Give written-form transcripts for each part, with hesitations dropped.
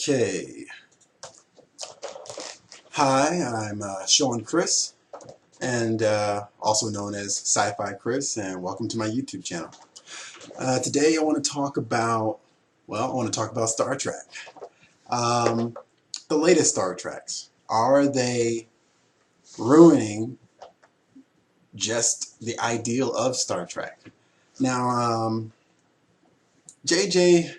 Okay. Hi, I'm Sean Chris, and also known as Sci-Fi Chris, and welcome to my YouTube channel. Today I want to talk about, Star Trek. The latest Star Treks. Are they ruining just the ideal of Star Trek? Now, J.J.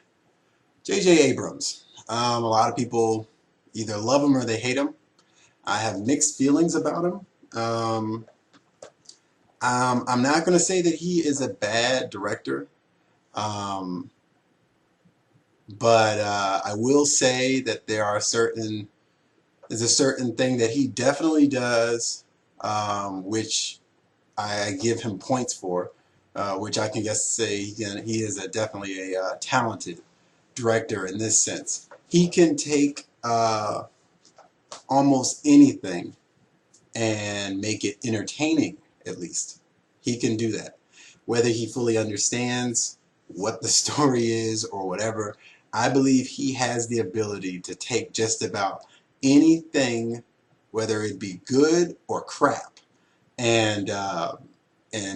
Abrams. A lot of people either love him or they hate him. I have mixed feelings about him. I'm not going to say that he is a bad director, um, but I will say that there's a certain thing that he definitely does, which I give him points for, which I can just say he is definitely a talented director in this sense. He can take almost anything and make it entertaining, at least. He can do that. Whether he fully understands what the story is or whatever, I believe he has the ability to take just about anything, whether it be good or crap, and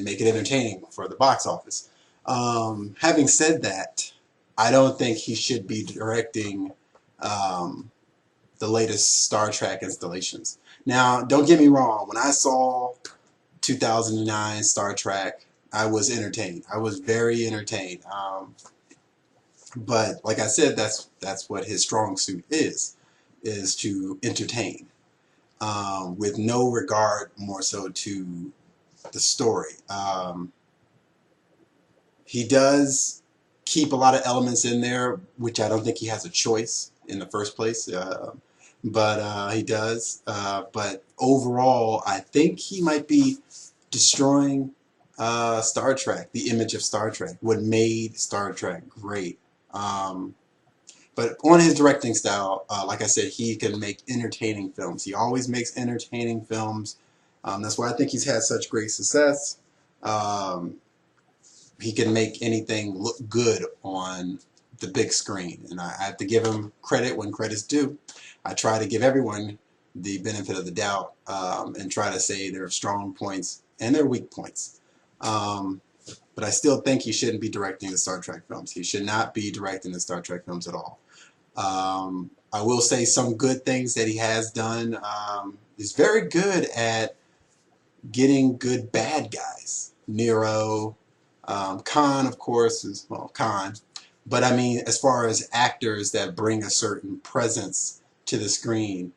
make it entertaining for the box office. Having said that, I don't think he should be directing the latest Star Trek installations. Now, don't get me wrong, when I saw 2009 Star Trek, I was entertained. I was very entertained. But like I said, that's what his strong suit is to entertain, with no regard more so to the story. He does keep a lot of elements in there, which I don't think he has a choice in the first place. But he does. But overall, I think he might be destroying Star Trek, the image of Star Trek, what made Star Trek great. But on his directing style, like I said, he can make entertaining films. He always makes entertaining films. That's why I think he's had such great success. He can make anything look good on the big screen, and I have to give him credit when credit's due. I try to give everyone the benefit of the doubt, and try to say their strong points and their weak points. But I still think he shouldn't be directing the Star Trek films. He should not be directing the Star Trek films at all. I will say some good things that he has done. He's very good at getting good bad guys. Nero, Khan, of course, is, well, Khan. But I mean, as far as actors that bring a certain presence to the screen,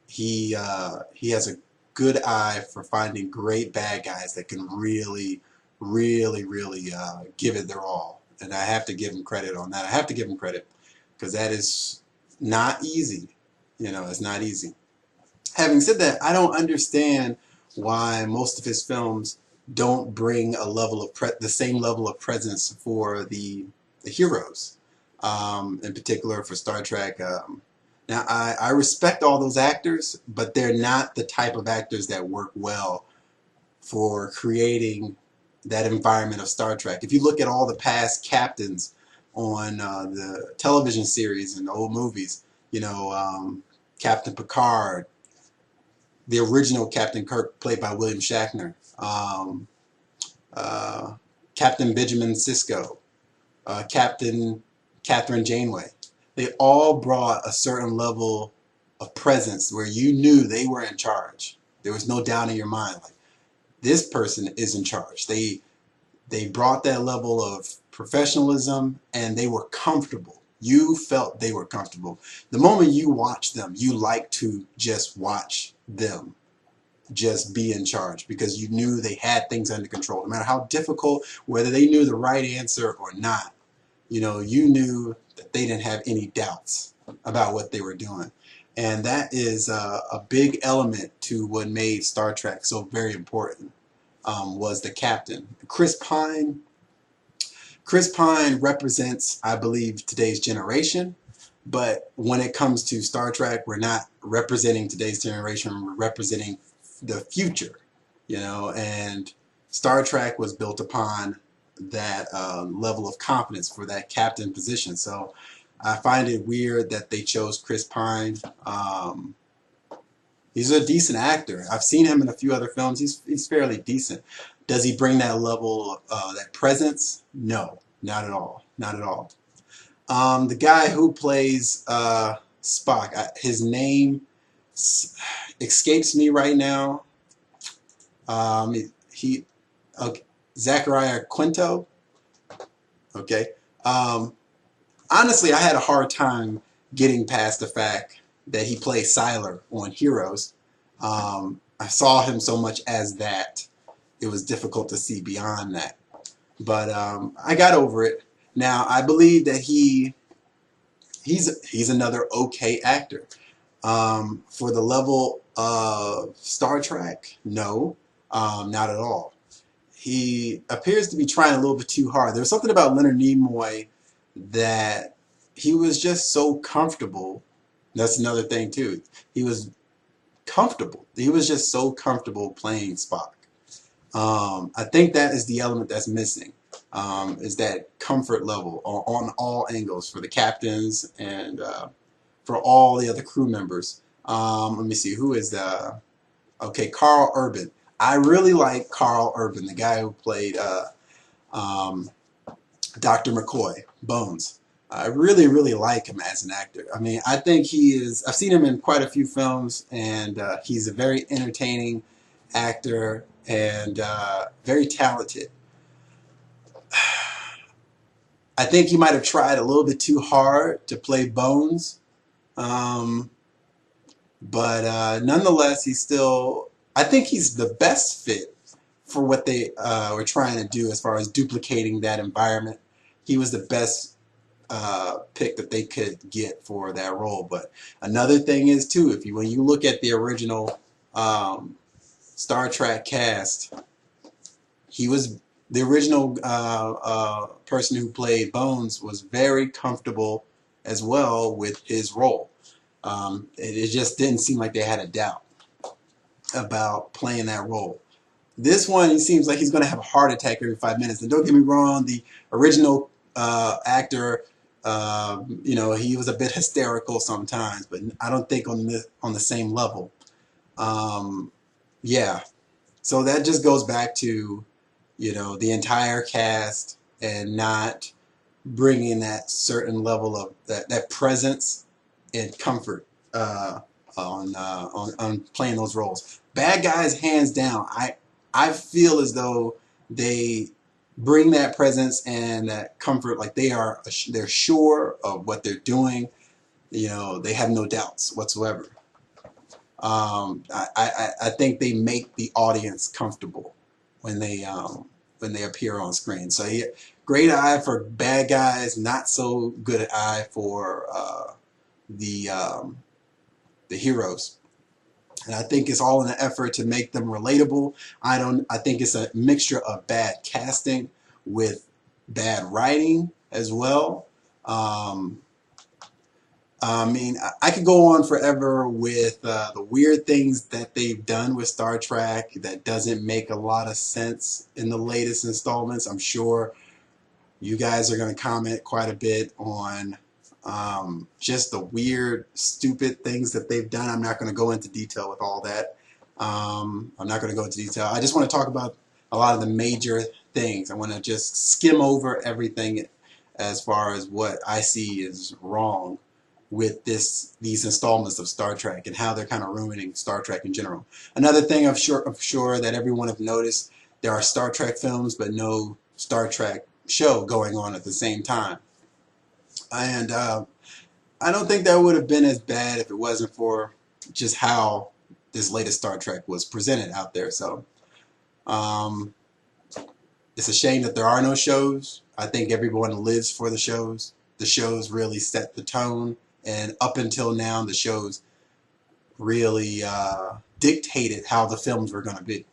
he has a good eye for finding great bad guys that can really give it their all. And I have to give him credit on that. I have to give him credit because that is not easy. You know, it's not easy. Having said that, I don't understand why most of his films don't bring a level of the same level of presence for the heroes, in particular for Star Trek. Now, I respect all those actors, but they're not the type of actors that work well for creating that environment of Star Trek. If you look at all the past captains on the television series and the old movies, you know, Captain Picard, the original Captain Kirk, played by William Shatner, Captain Benjamin Sisko, Captain Catherine Janeway. They all brought a certain level of presence where you knew they were in charge. There was no doubt in your mind, like, this person is in charge. They brought that level of professionalism, and they were comfortable. You felt they were comfortable. The moment you watch them, you like to just watch them just be in charge because you knew they had things under control. No matter how difficult, whether they knew the right answer or not, you know, you knew that they didn't have any doubts about what they were doing. And that is a big element to what made Star Trek so very important, was the captain. Chris Pine represents, I believe, today's generation. But when it comes to Star Trek, we're not representing today's generation, we're representing the future, you know, and Star Trek was built upon that level of confidence for that captain position. So I find it weird that they chose Chris Pine. He's a decent actor. I've seen him in a few other films. He's fairly decent. Does he bring that level, that presence? No, not at all. Not at all. The guy who plays Spock, his name escapes me right now. He okay, Zachariah Quinto. Okay. Um, Honestly, I had a hard time getting past the fact that he plays Siler on Heroes. I saw him so much as that, it was difficult to see beyond that. But I got over it. Now, I believe that he's another okay actor. For the level of Star Trek, no, not at all. He appears to be trying a little bit too hard. There's something about Leonard Nimoy that he was just so comfortable. That's another thing too. He was comfortable. He was just so comfortable playing Spock. I think that is the element that's missing. Is that comfort level on all angles for the captains and for all the other crew members. Let me see, who is the... Okay, Carl Urban. I really like Carl Urban, the guy who played um, Dr. McCoy, Bones. I really, really like him as an actor. I mean, I think he is... I've seen him in quite a few films, and he's a very entertaining actor and very talented. I think he might have tried a little bit too hard to play Bones. Um, but nonetheless, he's still... I think he's the best fit for what they were trying to do as far as duplicating that environment. He was the best pick that they could get for that role. But another thing is too, when you look at the original Star Trek cast, he was the original person who played Bones was very comfortable as well with his role. It just didn't seem like they had a doubt about playing that role. This one, he seems like he's going to have a heart attack every 5 minutes. And don't get me wrong, the original actor, you know, he was a bit hysterical sometimes, but I don't think on the same level. Yeah, so that just goes back to, you know, the entire cast and not bringing that certain level of that presence and comfort on playing those roles. Bad guys, hands down. I feel as though they bring that presence and that comfort, like they're sure of what they're doing. You know, they have no doubts whatsoever. I think they make the audience comfortable when they appear on screen. So yeah, great eye for bad guys, not so good eye for the heroes. And I think it's all in an effort to make them relatable. I think it's a mixture of bad casting with bad writing as well. I mean, I could go on forever with the weird things that they've done with Star Trek that doesn't make a lot of sense in the latest installments. I'm sure you guys are going to comment quite a bit on just the weird, stupid things that they've done. I'm not going to go into detail with all that. I'm not going to go into detail. I just want to talk about a lot of the major things. I want to just skim over everything as far as what I see is wrong with these installments of Star Trek and how they're kind of ruining Star Trek in general. Another thing I'm sure that everyone have noticed, there are Star Trek films but no Star Trek show going on at the same time. And I don't think that would have been as bad if it wasn't for just how this latest Star Trek was presented out there. So it's a shame that there are no shows. I think everyone lives for the shows. The shows really set the tone. And up until now, the shows really dictated how the films were going to be.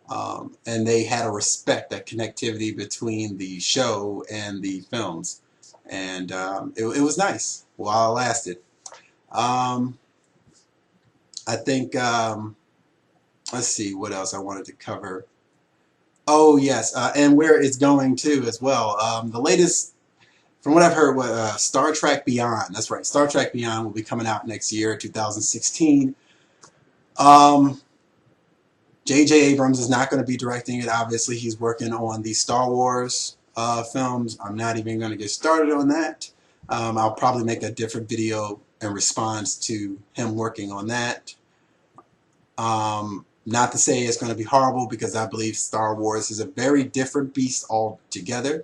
And they had a respect, that connectivity between the show and the films. And it was nice while it lasted. I think, let's see what else I wanted to cover. Oh, yes, and where it's going to as well. The latest from what I've heard, what Star Trek Beyond. That's right, Star Trek Beyond will be coming out next year, 2016. Um, J.J. Abrams is not going to be directing it. Obviously, he's working on the Star Wars films. I'm not even going to get started on that. I'll probably make a different video in response to him working on that. Not to say it's going to be horrible, because I believe Star Wars is a very different beast altogether.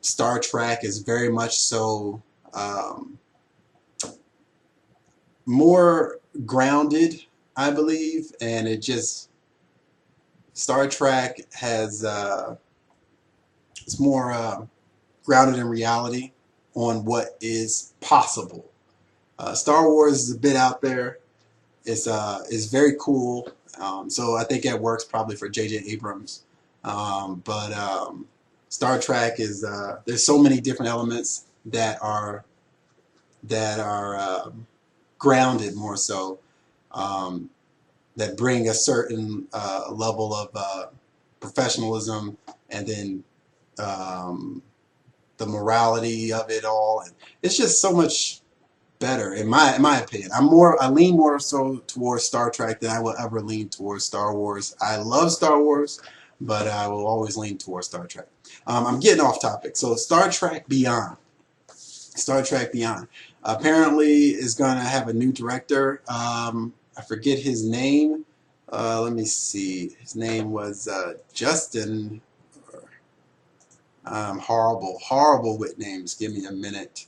Star Trek is very much so more grounded, I believe, and it just, Star Trek has it's more grounded in reality on what is possible. Star Wars is a bit out there. It's very cool. So I think it works probably for J.J. Abrams. But Star Trek is there's so many different elements that are grounded more so, that bring a certain level of professionalism, and then the morality of it all. And it's just so much better in my opinion. I lean more so towards Star Trek than I will ever lean towards Star Wars. I love Star Wars, but I will always lean towards Star Trek. I'm getting off topic. So Star Trek Beyond. Star Trek Beyond apparently is going to have a new director. I forget his name. Let me see. His name was Justin. Horrible with names. Give me a minute.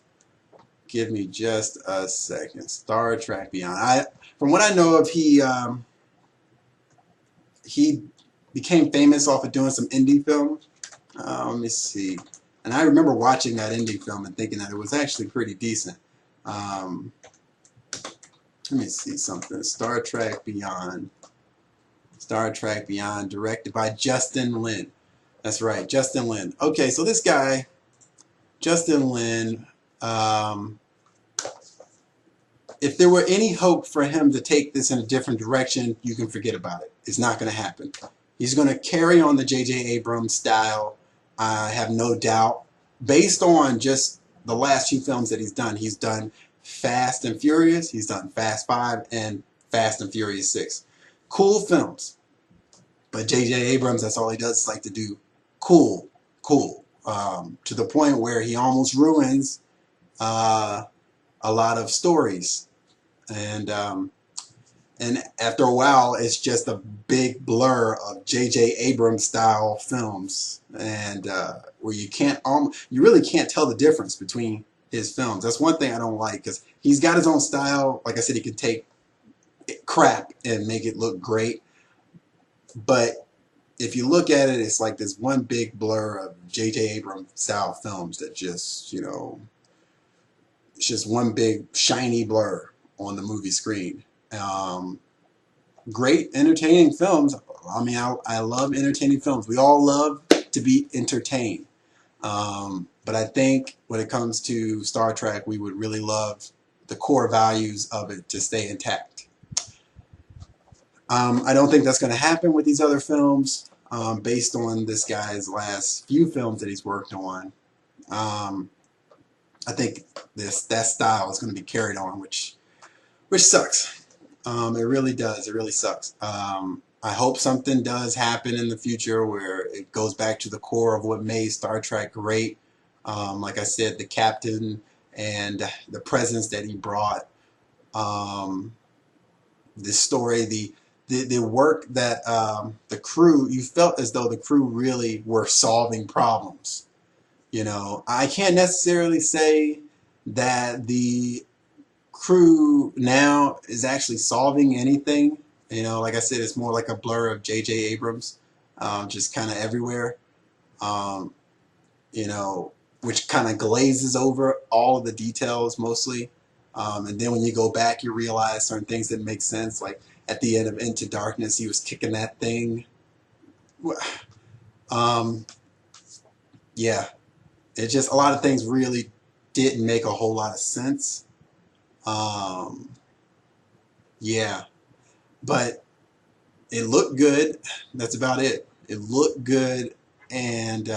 Give me just a second. Star Trek Beyond. From what I know of, he became famous off of doing some indie films. Let me see. And I remember watching that indie film and thinking that it was actually pretty decent. Let me see something. Star Trek Beyond. Star Trek Beyond, directed by Justin Lin. That's right, Justin Lin. Okay, so this guy, Justin Lin, if there were any hope for him to take this in a different direction, you can forget about it. It's not going to happen. He's going to carry on the J.J. Abrams style, I have no doubt. Based on just the last few films that he's done Fast and Furious, he's done Fast 5 and Fast and Furious 6. Cool films. But J.J. Abrams, that's all he does is like to do cool. To the point where he almost ruins a lot of stories. And after a while, it's just a big blur of J.J. Abrams style films, and where you really can't tell the difference between his films. That's one thing I don't like, because he's got his own style. Like I said, he can take crap and make it look great, but if you look at it, it's like this one big blur of J.J. Abrams style films that just, it's just one big shiny blur on the movie screen. Great entertaining films. I mean, I love entertaining films. We all love to be entertained. But I think when it comes to Star Trek, we would really love the core values of it to stay intact. I don't think that's going to happen with these other films, based on this guy's last few films that he's worked on. I think that style is going to be carried on, which sucks. It really does. It really sucks. I hope something does happen in the future where it goes back to the core of what made Star Trek great. Like I said, the captain and the presence that he brought. The story, the work that the crew, you felt as though the crew really were solving problems. I can't necessarily say that the crew now is actually solving anything. Like I said, it's more like a blur of J.J. Abrams, just kind of everywhere, which kind of glazes over all of the details mostly. And then when you go back, you realize certain things that make sense. Like at the end of Into Darkness, he was kicking that thing. Yeah, it just, a lot of things really didn't make a whole lot of sense. Yeah, but it looked good. That's about it. It looked good, and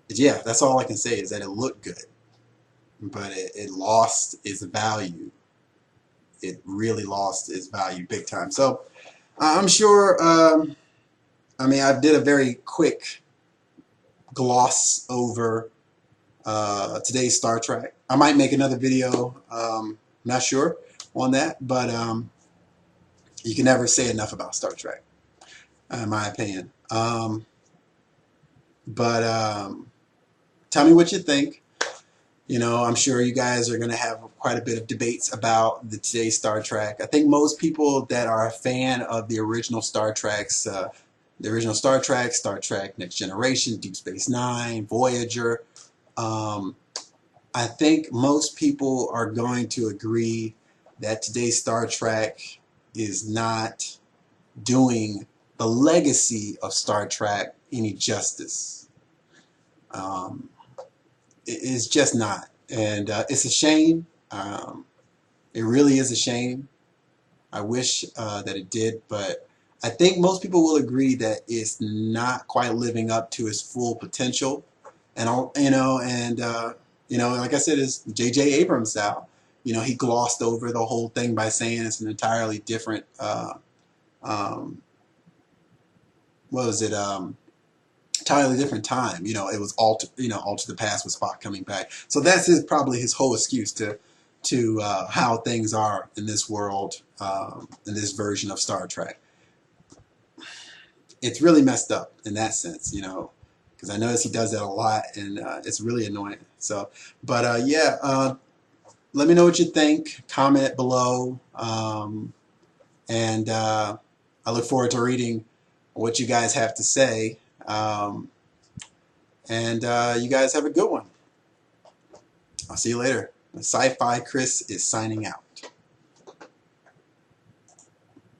Yeah, that's all I can say is that it looked good, but it lost its value. It really lost its value big time. So I'm sure. I mean, I did a very quick gloss over today's Star Trek. I might make another video. Not sure on that, but you can never say enough about Star Trek, in my opinion. But tell me what you think. You know, I'm sure you guys are going to have quite a bit of debates about today's Star Trek. I think most people that are a fan of the original Star Treks, Star Trek Next Generation, Deep Space Nine, Voyager, um, I think most people are going to agree that today's Star Trek is not doing the legacy of Star Trek any justice. Um, it's just not. And it's a shame. It really is a shame. I wish that it did, but I think most people will agree that it's not quite living up to its full potential. And like I said, it's J.J. Abrams style. You know, he glossed over the whole thing by saying it's an entirely different. Um, what was it? Entirely different time. You know, it was alter the past with Spock coming back. So that's probably his whole excuse to how things are in this world, in this version of Star Trek. It's really messed up in that sense, you know, because I notice he does that a lot, and it's really annoying. So, but yeah, let me know what you think. Comment below, and I look forward to reading what you guys have to say. And you guys have a good one. I'll see you later. Sci-Fi Chris is signing out.